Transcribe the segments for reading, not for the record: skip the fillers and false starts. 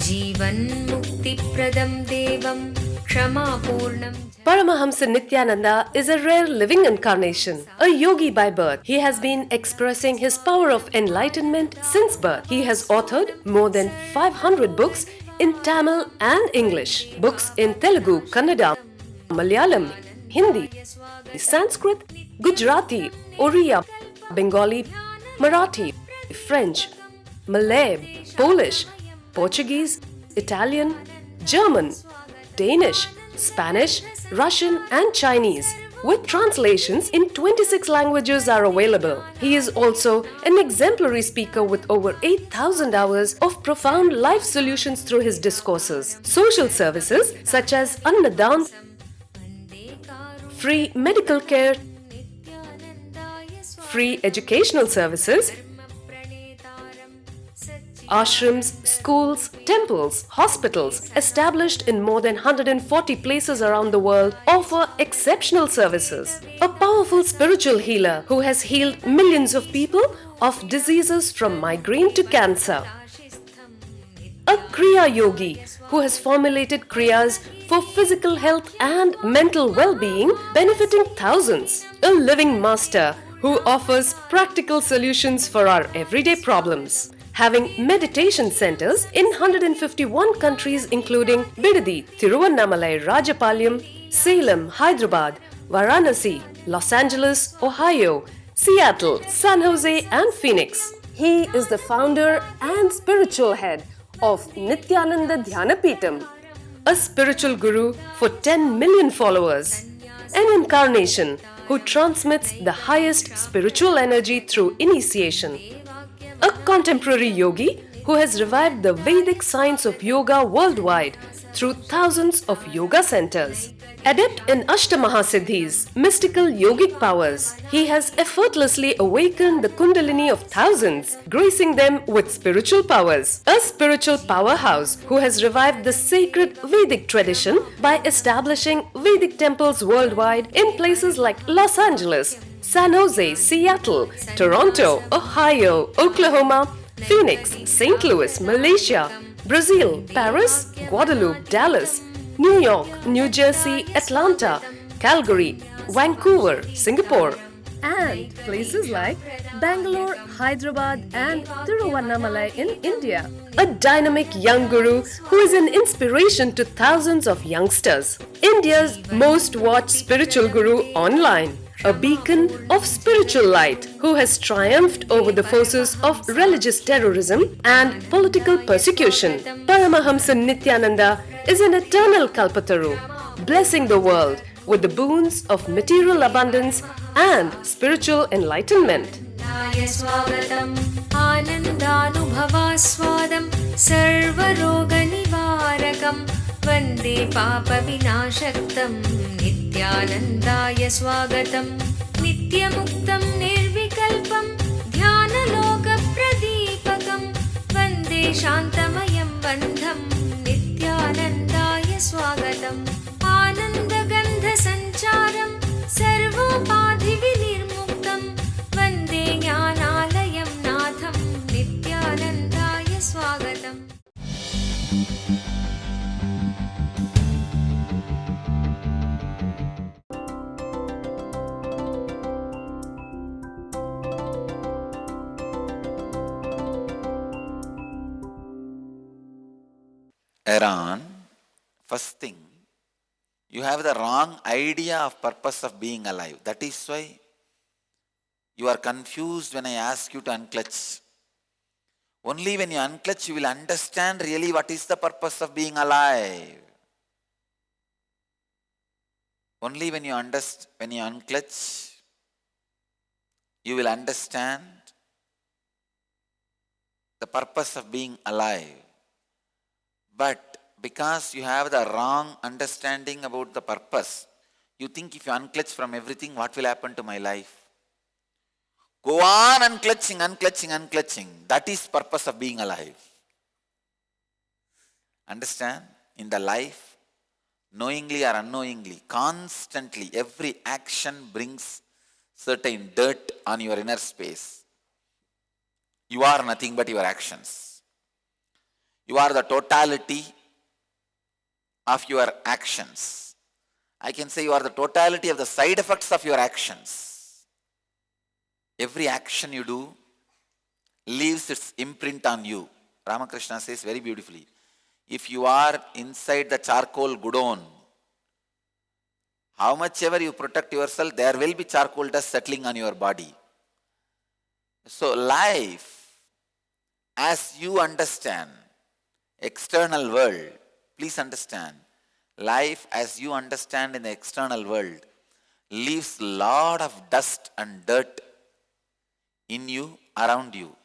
जीवन्मुक्तिप्रदं देवं क्षमापूर्णं. Paramahamsa Nithyananda is a rare living incarnation, a yogi by birth. He has been expressing his power of enlightenment since birth. He has authored more than 500 books in Tamil and English, books in Telugu, Kannada, Malayalam, Hindi, Sanskrit, Gujarati, Oriya, Bengali, Marathi, French, Malay, Polish, Portuguese, Italian, German, Danish, Spanish, Russian and Chinese, with translations in 26 languages are available. He is also an exemplary speaker with over 8,000 hours of profound life solutions through his discourses. Social services such as Annadan, free medical care, free educational services, ashrams, schools, temples, hospitals established in more than 140 places around the world offer exceptional services. A powerful spiritual healer who has healed millions of people of diseases from migraine to cancer. A Kriya Yogi who has formulated Kriyas for physical health and mental well-being, benefiting thousands. A living master who offers practical solutions for our everyday problems. Having meditation centers in 151 countries including Bidadi, Tiruvannamalai, Rajapalyam, Salem, Hyderabad, Varanasi, Los Angeles, Ohio, Seattle, San Jose and Phoenix. He is the founder and spiritual head of Nithyananda Dhyanapitham, a spiritual guru for 10 million followers, an incarnation who transmits the highest spiritual energy through initiation. A contemporary yogi who has revived the Vedic science of yoga worldwide through thousands of yoga centers. Adept in Ashtamahasiddhis, mystical yogic powers, he has effortlessly awakened the Kundalini of thousands, gracing them with spiritual powers. A spiritual powerhouse who has revived the sacred Vedic tradition by establishing Vedic temples worldwide in places like Los Angeles, San Jose, Seattle, Toronto, Ohio, Oklahoma, Phoenix, St. Louis, Malaysia, Brazil, Paris, Guadeloupe, Dallas, New York, New Jersey, Atlanta, Calgary, Vancouver, Singapore, and places like Bangalore, Hyderabad, and Tiruvannamalai in India. A dynamic young guru who is an inspiration to thousands of youngsters. India's most watched spiritual guru online. A beacon of spiritual light who has triumphed over the forces of religious terrorism and political persecution. Paramahamsa Nithyananda is an eternal Kalpataru, blessing the world with the boons of material abundance and spiritual enlightenment. वन्दे पापविनाशक्तं नित्यानन्दाय स्वागतं नित्यमुक्तं निर्विकल्पं ध्यानलोकप्रदीपकं वन्दे शान्तमयं बन्धं नित्यानन्दाय स्वागतम् आनन्दगन्धसञ्चारं सर्वोपाधिविनिर्मुक्तं वन्दे ज्ञानालयं नाथं नित्यानन्दाय स्वागतम्. Aaron, first thing, you have the wrong idea of purpose of being alive. That is why you are confused when I ask you to unclutch. Only when you unclutch, you will understand really what is the purpose of being alive. Only when you unclutch, you will understand the purpose of being alive. But because you have the wrong understanding about the purpose, you think if you unclutch from everything, what will happen to my life? Go on unclutching. That is purpose of being alive. Understand? In the life, knowingly or unknowingly, constantly, every action brings certain dirt on your inner space. You are nothing but your actions. You are the totality of your actions. I can say you are the totality of the side effects of your actions. Every action you do leaves its imprint on you. Ramakrishna says very beautifully, if you are inside the charcoal godown, how much ever you protect yourself, there will be charcoal dust settling on your body. So life, as you understand external world, please understand, life as you understand in the external world leaves lot of dust and dirt in you, around you.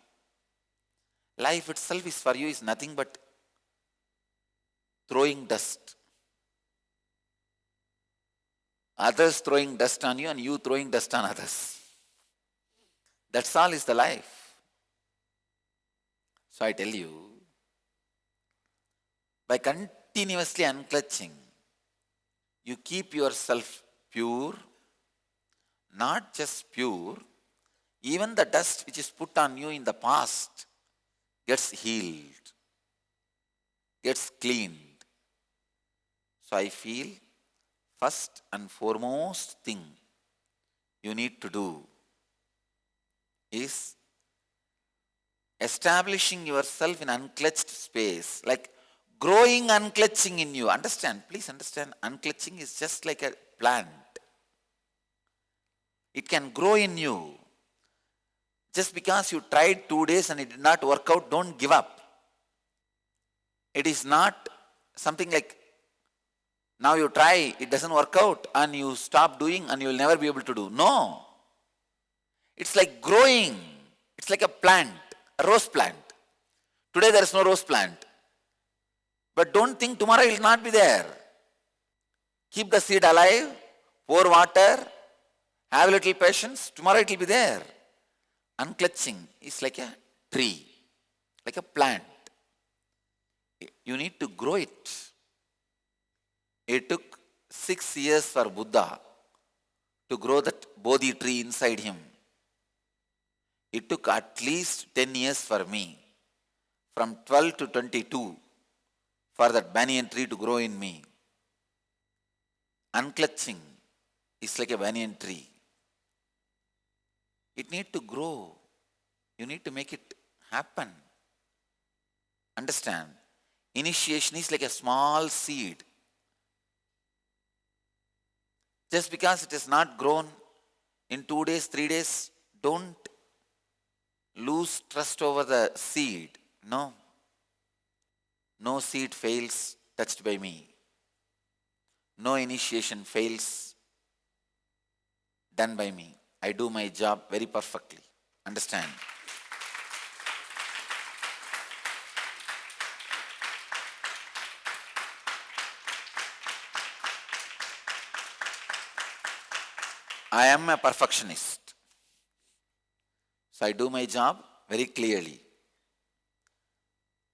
Life itself is for you is nothing but throwing dust. Others throwing dust on you and you throwing dust on others. That's all is the life. So I tell you, by continuously unclutching, you keep yourself pure, not just pure, even the dust which is put on you in the past gets healed, gets cleaned. So I feel first and foremost thing you need to do is establishing yourself in unclutched space, like growing unclutching in you. Understand, please understand, unclutching is just like a plant. It can grow in you. Just because you tried 2 days and it did not work out, don't give up. It is not something like now you try, it doesn't work out and you stop doing and you will never be able to do. No. It's like growing. It's like a plant, a rose plant. Today there is no rose plant. But don't think tomorrow it will not be there. Keep the seed alive, pour water, have a little patience, tomorrow it will be there. Unclutching is like a tree, like a plant. You need to grow it. It took 6 years for Buddha to grow that Bodhi tree inside him. It took at least 10 years for me, from 12 to 22, for that banyan tree to grow in me. Unclutching is like a banyan tree. It needs to grow. You need to make it happen. Understand? Initiation is like a small seed. Just because it has not grown in 2 days, 3 days, don't lose trust over the seed. No. No seed fails touched by me. No initiation fails done by me. I do my job very perfectly. Understand? I am a perfectionist. So I do my job very clearly.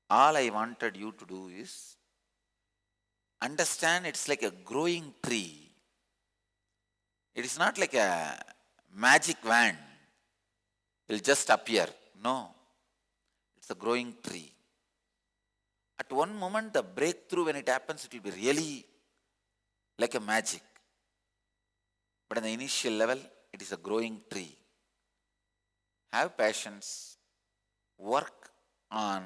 All I wanted you to do is understand it's like a growing tree. It is not like a magic wand. It will just appear. No. It's a growing tree. At one moment, the breakthrough, when it happens, it will be really like a magic. But in the initial level, it is a growing tree. Have patience. Work on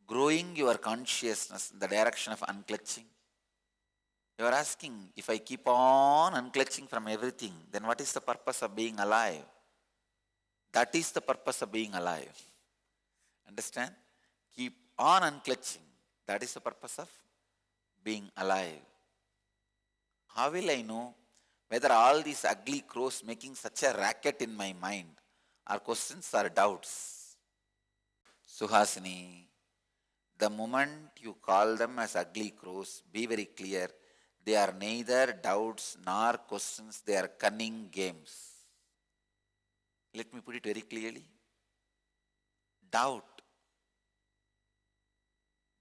growing your consciousness in the direction of unclutching. You are asking, if I keep on unclutching from everything, then what is the purpose of being alive? That is the purpose of being alive. Understand? Keep on unclutching. That is the purpose of being alive. How will I know whether all these ugly crows making such a racket in my mind are questions or doubts? Suhasini, the moment you call them as ugly crows, be very clear, they are neither doubts nor questions, they are cunning games. Let me put it very clearly. Doubt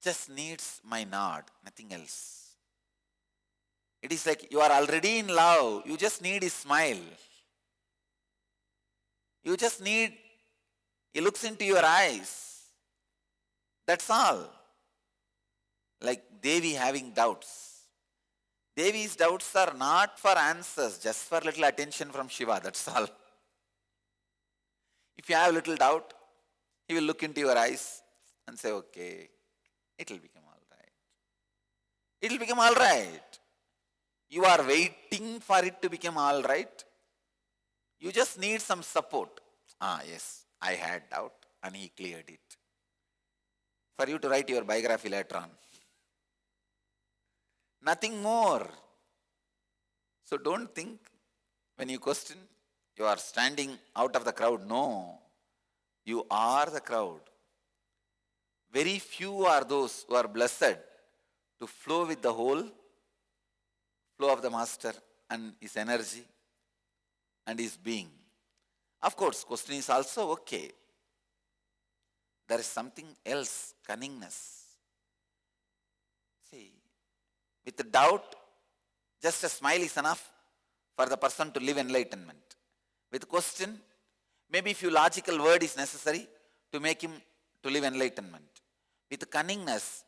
just needs my nod, nothing else. It is like you are already in love, you just need his smile. You just need He looks into your eyes. That's all. Like Devi having doubts. Devi's doubts are not for answers, just for little attention from Shiva, that's all. If you have little doubt, he will look into your eyes and say, okay, it will become all right. It will become all right. You are waiting for it to become all right. You just need some support. Yes, I had doubt and he cleared it. For you to write your biography later on. Nothing more. So don't think when you question, you are standing out of the crowd. No, you are the crowd. Very few are those who are blessed to flow with the whole flow of the Master and his energy and his being. Of course, question is also okay. There is something else, cunningness. See, with the doubt, just a smile is enough for the person to live enlightenment. With question, maybe few logical word is necessary to make him to live enlightenment. With cunningness,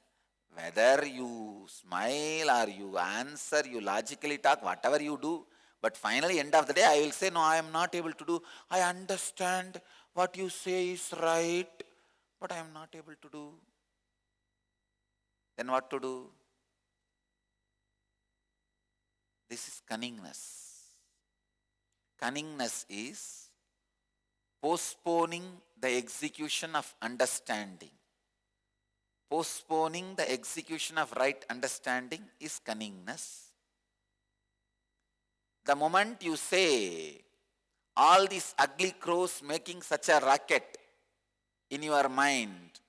whether you smile or you answer, you logically talk, whatever you do, but finally, end of the day, I will say, no, I am not able to do. I understand what you say is right, but I am not able to do. Then what to do? This is cunningness. Cunningness is postponing the execution of understanding. Postponing the execution of right understanding is cunningness. The moment you say, all these ugly crows making such a racket in your mind,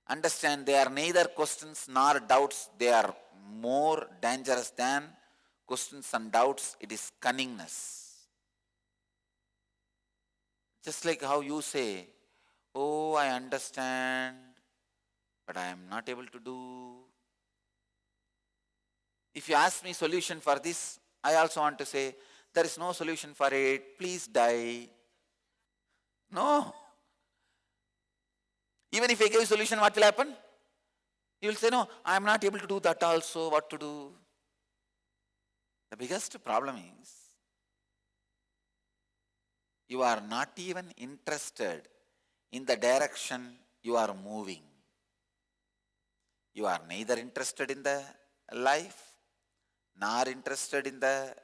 understand they are neither questions nor doubts, they are more dangerous than questions and doubts. It is cunningness. Just like how you say, oh, I understand, but I am not able to do. If you ask me solution for this, I also want to say, there is no solution for it, please die. No. Even if I give a solution, what will happen? You will say, no, I am not able to do that also, what to do? The biggest problem is, you are not even interested in the direction you are moving. You are neither interested in the life, nor interested in the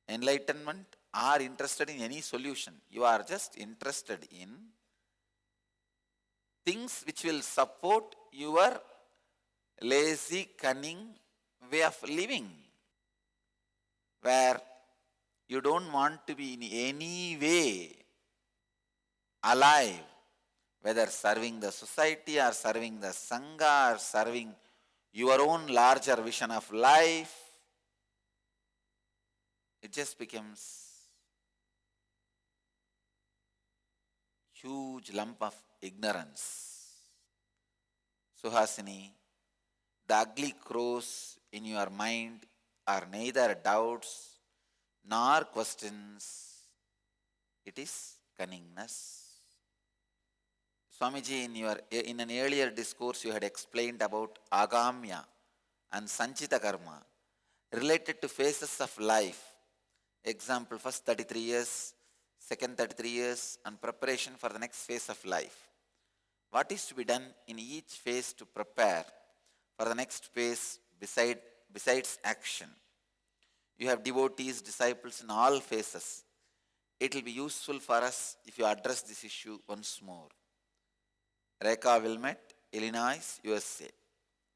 enlightenment, or interested in any solution. You are just interested in things which will support your lazy, cunning way of living, where you don't want to be in any way alive, whether serving the society or serving the Sangha or serving your own larger vision of life. It just becomes huge lump of ignorance. Suhasini, the ugly crows in your mind are neither doubts nor questions. It is cunningness. Swamiji, in an earlier discourse, you had explained about agamya and sanchita karma related to phases of life. Example, first 33 years, second 33 years, and preparation for the next phase of life. What is to be done in each phase to prepare for the next phase besides action? You have devotees, disciples in all phases. It will be useful for us if you address this issue once more. Rekha Wilmette, Illinois, USA.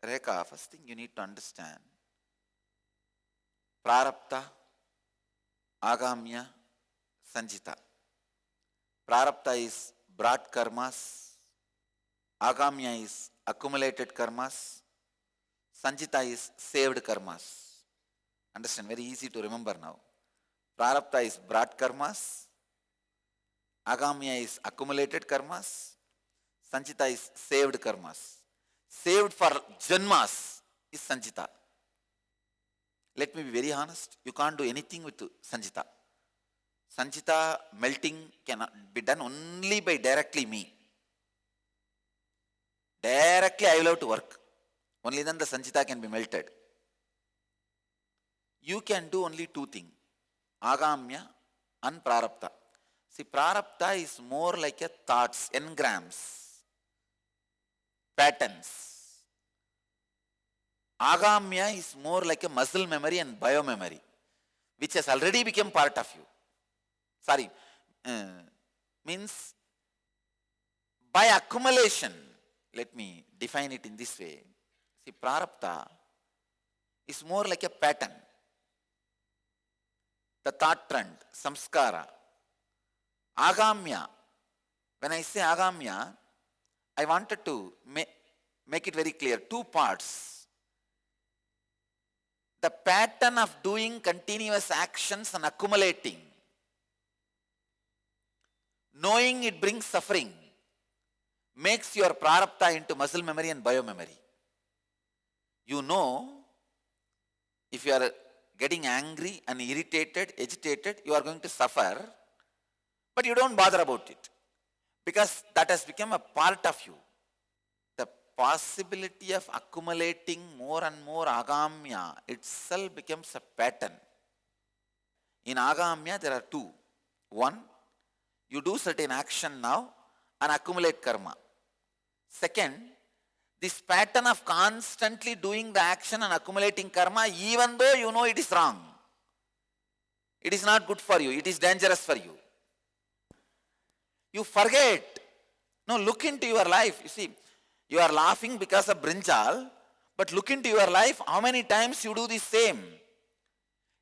Rekha, first thing you need to understand, Prarabdha, Agamya, Sanjita. Prarabdha is brought karmas, Agamya is accumulated karmas, Sanjita is saved karmas. Understand, very easy to remember now. Prarabdha is brought karmas, Agamya is accumulated karmas, Sanchita is saved karmas. Saved for janmas is Sanchita. Let me be very honest, you can't do anything with Sanchita. Sanchita melting cannot be done only by directly me. Directly I will have to work. Only then the Sanchita can be melted. You can do only two things. Agamya and Prarabdha. See, Prarabdha is more like a thoughts, engrams, patterns. Agamya is more like a muscle memory and biomemory, which has already become part of you. Sorry, means by accumulation. Let me define it in this way. See, Prarabdha is more like a pattern. The thought trend, samskara. Agamya. When I say agamya, I wanted to make it very clear. Two parts. The pattern of doing continuous actions and accumulating. Knowing it brings suffering makes your prarabdha into muscle memory and biomemory. You know, if you are getting angry and irritated, agitated, you are going to suffer, but you don't bother about it because that has become a part of you. The possibility of accumulating more and more agamya itself becomes a pattern. In agamya, there are two. One, you do certain action now and accumulate karma. Second, this pattern of constantly doing the action and accumulating karma, even though you know it is wrong, it is not good for you, it is dangerous for you. You forget. No, look into your life. You see, you are laughing because of brinjal, but look into your life, how many times you do the same.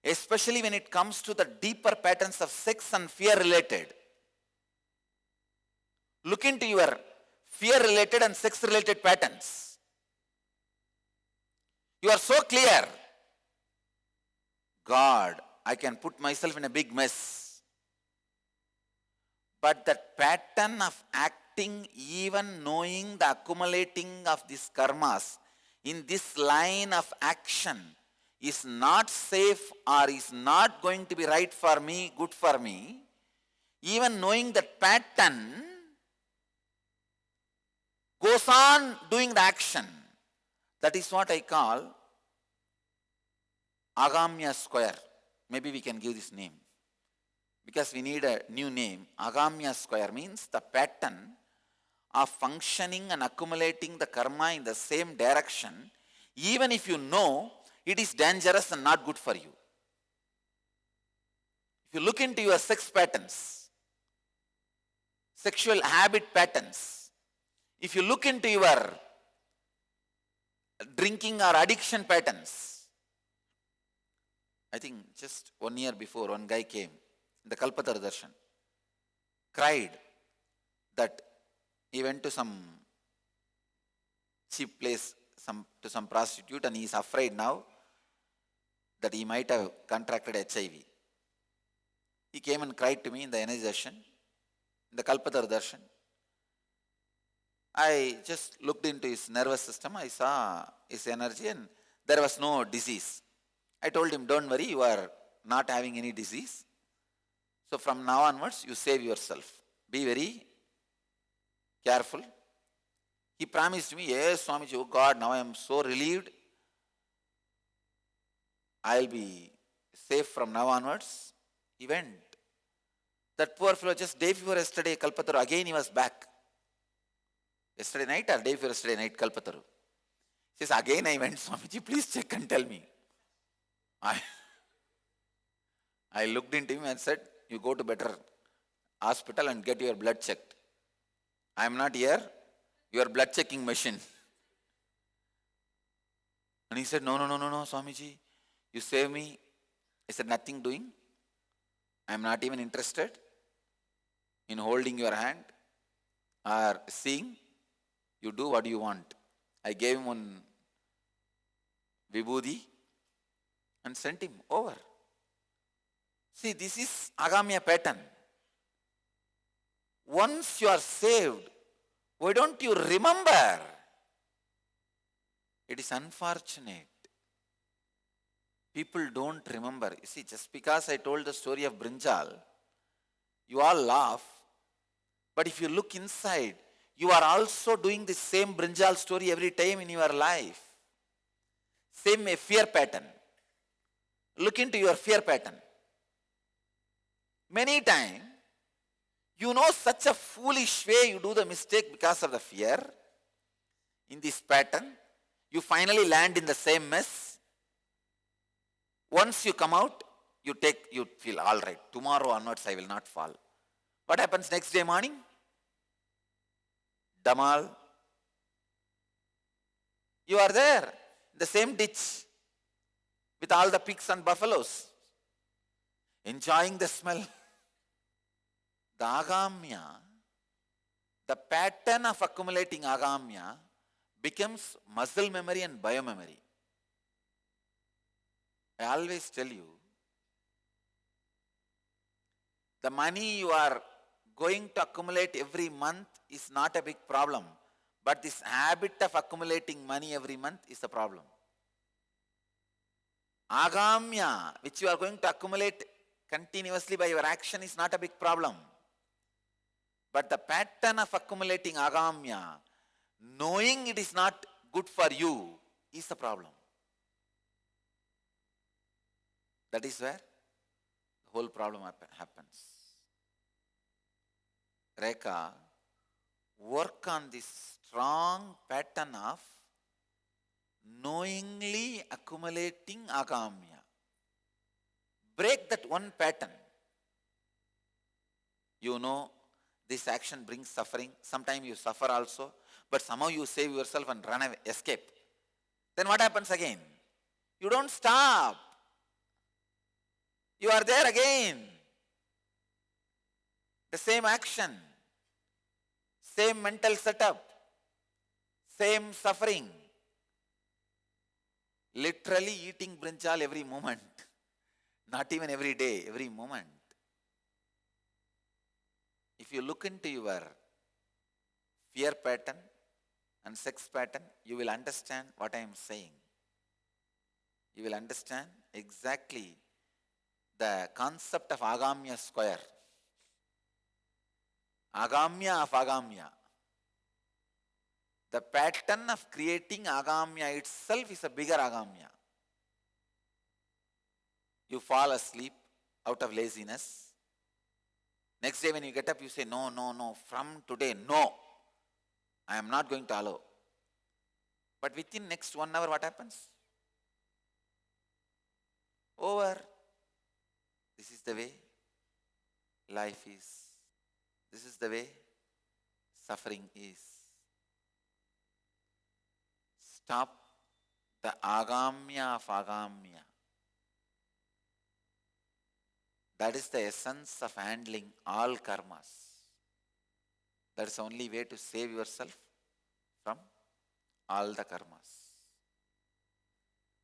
Especially when it comes to the deeper patterns of sex and fear related. Look into your fear-related and sex-related patterns. You are so clear. God, I can put myself in a big mess. But that pattern of acting, even knowing the accumulating of these karmas in this line of action is not safe or is not going to be right for me, good for me, even knowing that pattern goes on doing the action. That is what I call Agamya square. Maybe we can give this name. Because we need a new name. Agamya square means the pattern of functioning and accumulating the karma in the same direction, even if you know it is dangerous and not good for you. If you look into your sex patterns, sexual habit patterns, if you look into your drinking or addiction patterns, I think just 1 year before, one guy came, the Kalpataru Darshan, cried that he went to some cheap place, to some prostitute, and he is afraid now that he might have contracted HIV. He came and cried to me in the energy darshan, in the Kalpataru Darshan. I just looked into his nervous system, I saw his energy and there was no disease. I told him, don't worry, you are not having any disease. So from now onwards, you save yourself. Be very careful. He promised me, yes, Swamiji, oh God, now I am so relieved. I will be safe from now onwards. He went. That poor fellow, just day before yesterday, Kalpataru, again he was back. Yesterday night or day before yesterday night, Kalpataru. He says, again I went, Swamiji, please check and tell me. I looked into him and said, you go to better hospital and get your blood checked. I am not here, your blood checking machine. And he said, no, Swamiji, you save me. I said, nothing doing. I am not even interested in holding your hand or seeing. You do what you want. I gave him one vibhuti and sent him over. See, this is Agamya pattern. Once you are saved, why don't you remember? It is unfortunate. People don't remember. You see, just because I told the story of brinjal, You all laugh, but if you look inside, you are also doing the same brinjal story every time in your life. Same fear pattern. Look into your fear pattern. Many times, you know such a foolish way you do the mistake because of the fear. In this pattern, you finally land in the same mess. Once you come out, you feel all right. Tomorrow onwards, I will not fall. What happens next day morning? Damal. You are there, in the same ditch, with all the pigs and buffaloes, enjoying the smell. The agamya, the pattern of accumulating agamya becomes muscle memory and biomemory. I always tell you, the money you are going to accumulate every month is not a big problem, but this habit of accumulating money every month is the problem. Agamya, which you are going to accumulate continuously by your action, is not a big problem. But the pattern of accumulating agamya, knowing it is not good for you, is the problem. That is where the whole problem happens. Rekha, work on this strong pattern of knowingly accumulating agamya. Break that one pattern. You know, this action brings suffering. Sometimes you suffer also, but somehow you save yourself and run away, escape. Then what happens again? You don't stop. You are there again. The same action, same mental setup, same suffering. Literally eating brinjal every moment. Not even every day, every moment. If you look into your fear pattern and sex pattern, you will understand what I am saying. You will understand exactly the concept of agamya square. Agamya of agamya. The pattern of creating agamya itself is a bigger agamya. You fall asleep out of laziness. Next day when you get up, you say, no, from today, no. I am not going to allow. But within next 1 hour, what happens? Over. This is the way life is. This is the way suffering is. Stop the agamya of agamya. That is the essence of handling all karmas. That is the only way to save yourself from all the karmas.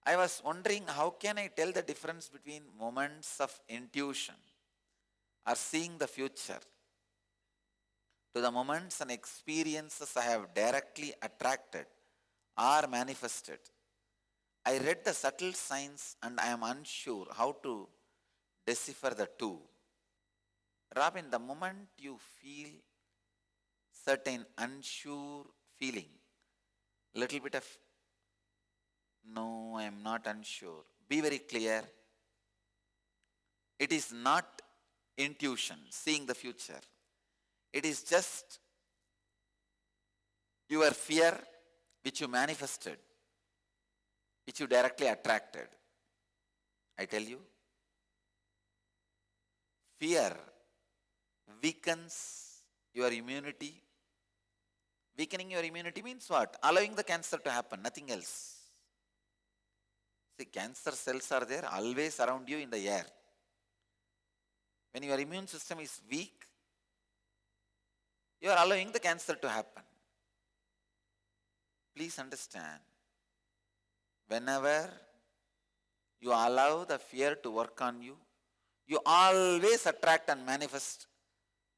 I was wondering, how can I tell the difference between moments of intuition or seeing the future to the moments and experiences I have directly attracted or manifested? I read the subtle signs and I am unsure how to decipher the two. Robin, the moment you feel certain unsure feeling, little bit of no, I am not unsure. Be very clear. It is not intuition, seeing the future. It is just your fear which you manifested, which you directly attracted. I tell you, fear weakens your immunity. Weakening your immunity means what? Allowing the cancer to happen, nothing else. See, cancer cells are there always around you in the air. When your immune system is weak, you are allowing the cancer to happen. Please understand, whenever you allow the fear to work on you, you always attract and manifest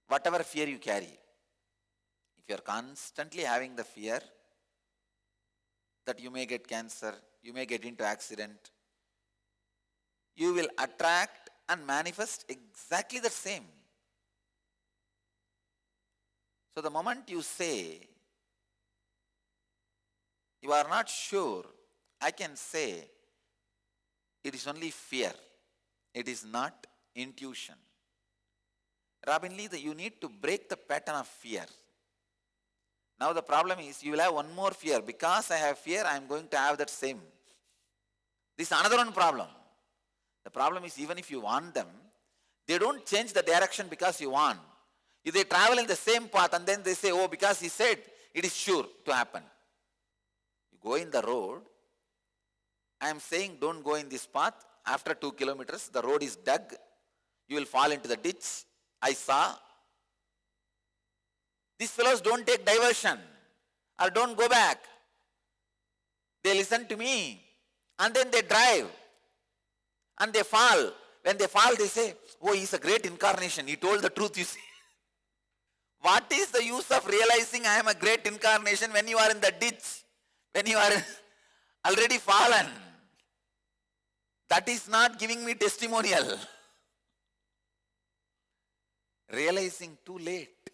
whatever fear you carry. If you are constantly having the fear that you may get cancer, you may get into accident, you will attract and manifest exactly the same. So the moment you say, you are not sure, I can say, it is only fear. It is not intuition. Robin Lee, you need to break the pattern of fear. Now the problem is, you will have one more fear. Because I have fear, I am going to have that same. This is another one problem. The problem is, even if you want them, they don't change the direction because you want. If they travel in the same path and then they say, oh, because he said, it is sure to happen. You go in the road, I am saying don't go in this path. After 2 kilometers, the road is dug. You will fall into the ditch. I saw. These fellows don't take diversion or don't go back. They listen to me and then they drive and they fall. When they fall, they say, oh, he's a great incarnation. He told the truth, you see. What is the use of realizing I am a great incarnation when you are in the ditch, when you are already fallen? That is not giving me testimonial. Realizing too late.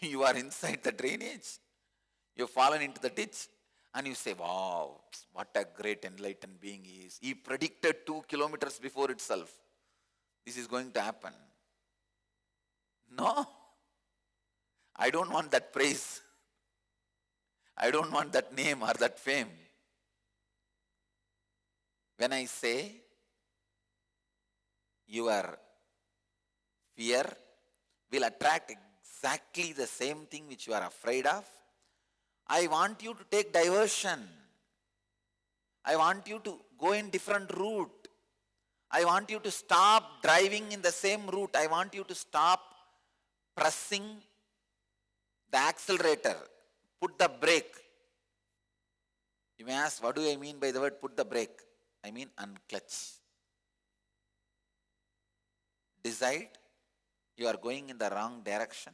You are inside the drainage. You have fallen into the ditch and you say, wow, what a great enlightened being he is. He predicted 2 kilometers before itself. This is going to happen. No. I don't want that praise. I don't want that name or that fame. When I say your fear will attract exactly the same thing which you are afraid of, I want you to take diversion. I want you to go in different route. I want you to stop driving in the same route. I want you to stop pressing the accelerator. Put the brake. You may ask, what do I mean by the word put the brake? I mean unclutch. Decide you are going in the wrong direction.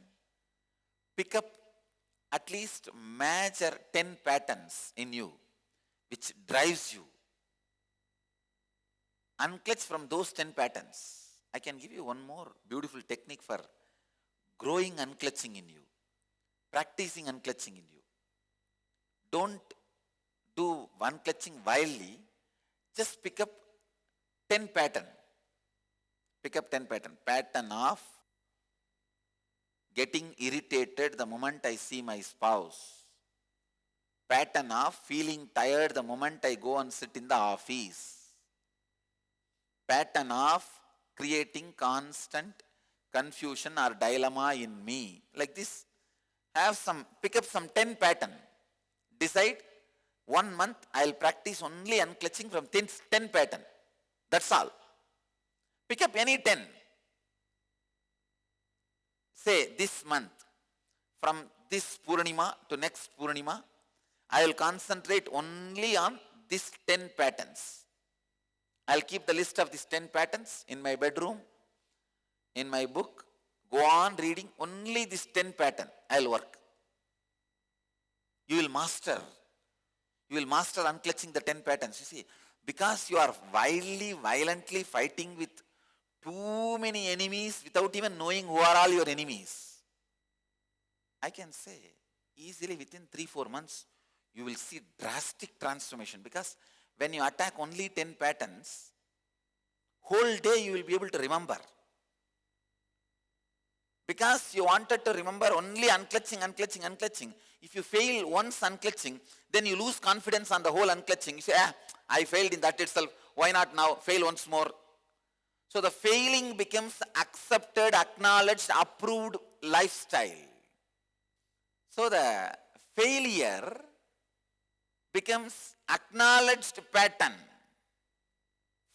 Pick up at least major 10 patterns in you which drives you. Unclutch from those 10 patterns. I can give you one more beautiful technique for growing unclutching in you. Practicing unclutching in you. Don't do unclutching wildly. Just pick up 10 pattern. Pick up 10 pattern. Pattern of getting irritated the moment I see my spouse. Pattern of feeling tired the moment I go and sit in the office. Pattern of creating constant confusion or dilemma in me. Like this. Pick up some 10 pattern. Decide 1 month I will practice only unclutching from 10 pattern. That's all. Pick up any 10. Say this month, from this Purnima to next Purnima, I will concentrate only on these 10 patterns. I will keep the list of these 10 patterns in my bedroom, in my book. Go on reading only this 10 pattern. I will work. You will master. You will master unclutching the 10 patterns. You see, because you are violently fighting with too many enemies without even knowing who are all your enemies. I can say easily within 3-4 months, you will see drastic transformation. Because when you attack only 10 patterns, whole day you will be able to remember. Because you wanted to remember only unclutching. If you fail once unclutching, then you lose confidence on the whole unclutching. You say, I failed in that itself. Why not now? Fail once more. So the failing becomes accepted, acknowledged, approved lifestyle. So the failure becomes acknowledged pattern.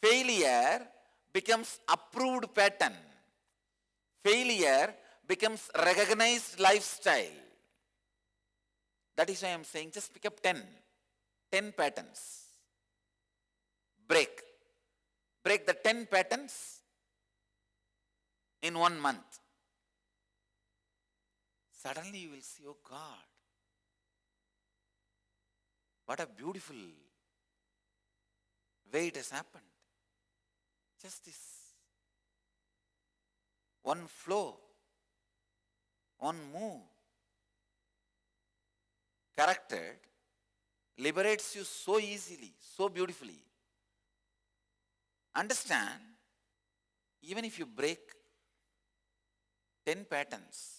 Failure becomes approved pattern. Failure becomes recognized lifestyle. That is why I am saying just pick up 10 patterns. Break the 10 patterns in 1 month. Suddenly you will see, oh God, what a beautiful way it has happened. Just this one flow. one move, corrected, liberates you so easily, so beautifully. Understand, even if you break 10 patterns,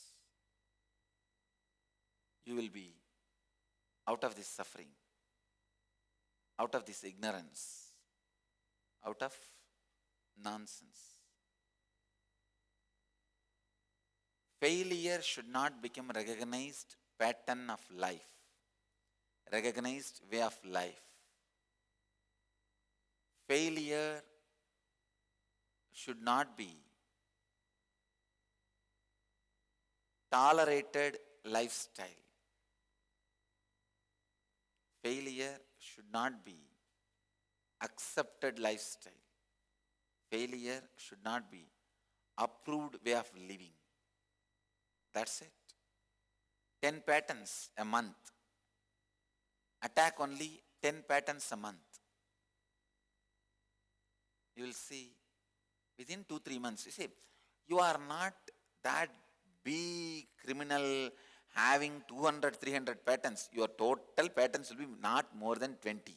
you will be out of this suffering, out of this ignorance, out of nonsense. Failure should not become a recognized pattern of life, recognized way of life. Failure should not be tolerated lifestyle. Failure should not be accepted lifestyle. Failure should not be approved way of living. That's it. 10 patterns a month. Attack only 10 patterns a month. You will see within 2-3 months. You see, you are not that big criminal having 200-300 patterns. Your total patterns will be not more than 20.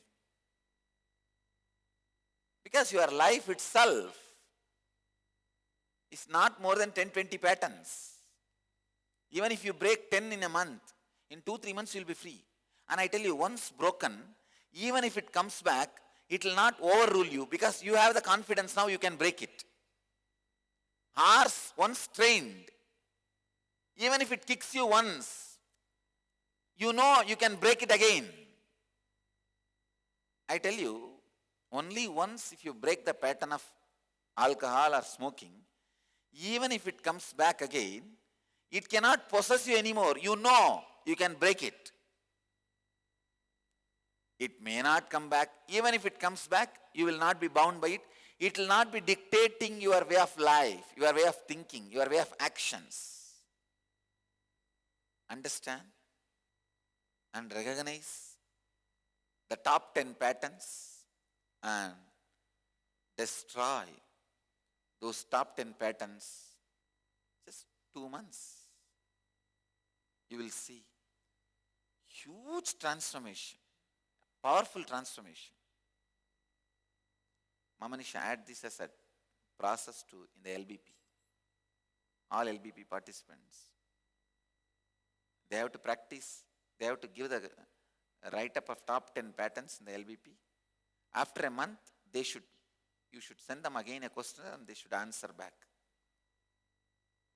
Because your life itself is not more than 10-20 patterns. Even if you break 10 in a month, in 2-3 months you will be free. And I tell you, once broken, even if it comes back, it will not overrule you because you have the confidence now you can break it. Horse once trained, even if it kicks you once, you know you can break it again. I tell you, only once if you break the pattern of alcohol or smoking, even if it comes back again, it cannot possess you anymore. You know you can break it. It may not come back. Even if it comes back, you will not be bound by it. It will not be dictating your way of life, your way of thinking, your way of actions. Understand and recognize the top 10 patterns and destroy those top 10 patterns. Just 2 months. You will see huge transformation, powerful transformation. Mamanisha add this as a process to in the LBP. All LBP participants, they have to practice, they have to give the write-up of top 10 patterns in the LBP. After a month, you should send them again a question and they should answer back.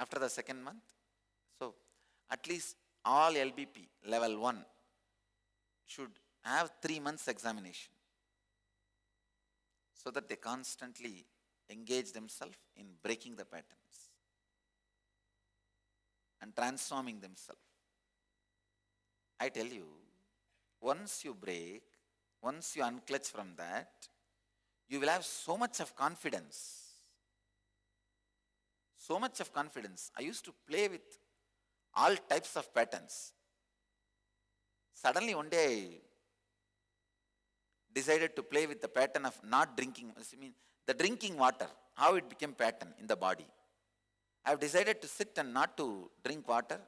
After the second month, so at least all LBP level 1 should have 3 months examination so that they constantly engage themselves in breaking the patterns and transforming themselves. I tell you, once you break, once you unclutch from that, you will have so much of confidence. So much of confidence. I used to play with all types of patterns. Suddenly one day I decided to play with the pattern of not drinking. I mean, the drinking water, how it became pattern in the body. I have decided to sit and not to drink water.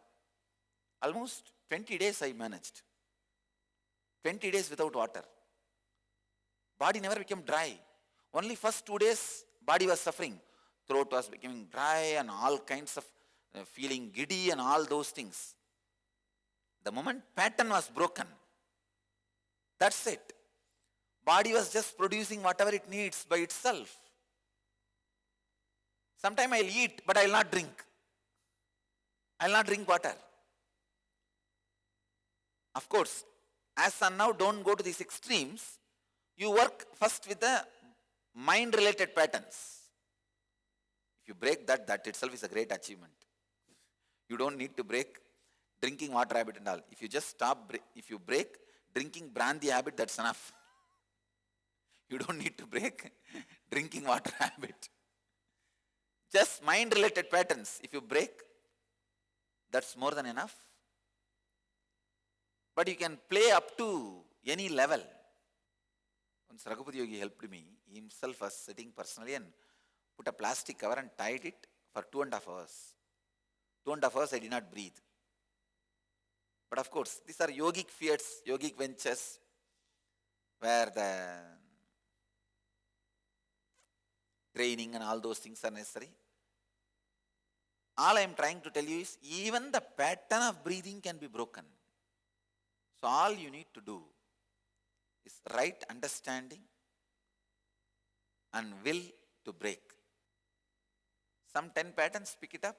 Almost 20 days I managed. 20 days without water. Body never became dry. Only first 2 days body was suffering. Throat was becoming dry and all kinds of feeling giddy and all those things. The moment pattern was broken, that's it. Body was just producing whatever it needs by itself. Sometime I'll eat, but I'll not drink. I'll not drink water. Of course, as of now, don't go to these extremes. You work first with the mind-related patterns. If you break that, that itself is a great achievement. You don't need to break drinking water habit and all. If you just stop, if you break drinking brandy habit, that's enough. You don't need to break drinking water habit. Just mind-related patterns. If you break, that's more than enough. But you can play up to any level. Once Raghupati Yogi helped me, he himself was sitting personally and put a plastic cover and tied it for 2.5 hours. Don't offers, I did not breathe. But of course, these are yogic fiats, yogic ventures, where the training and all those things are necessary. All I am trying to tell you is, even the pattern of breathing can be broken. So all you need to do is right understanding and will to break. Some 10 patterns, pick it up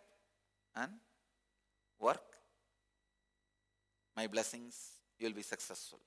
and work. My blessings, you will be successful.